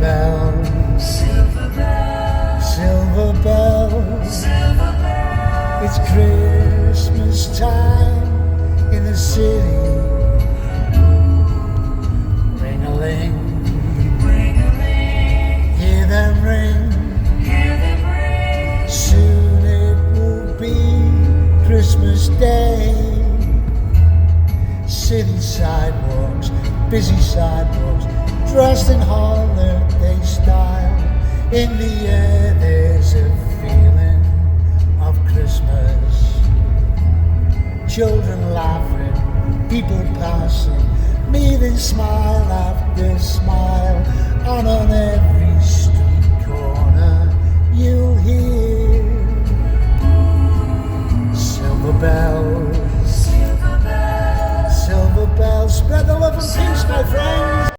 bells, silver bells, silver bells. silver bells. It's Christmas time in the city. Ring-a-ling, Ring-a-ling, hear them ring. hear them ring. Soon it will be Christmas Day. City sidewalks, busy sidewalks, dressed in holiday style. In the air there's a feeling of Christmas. Children laughing, people passing, meeting smile after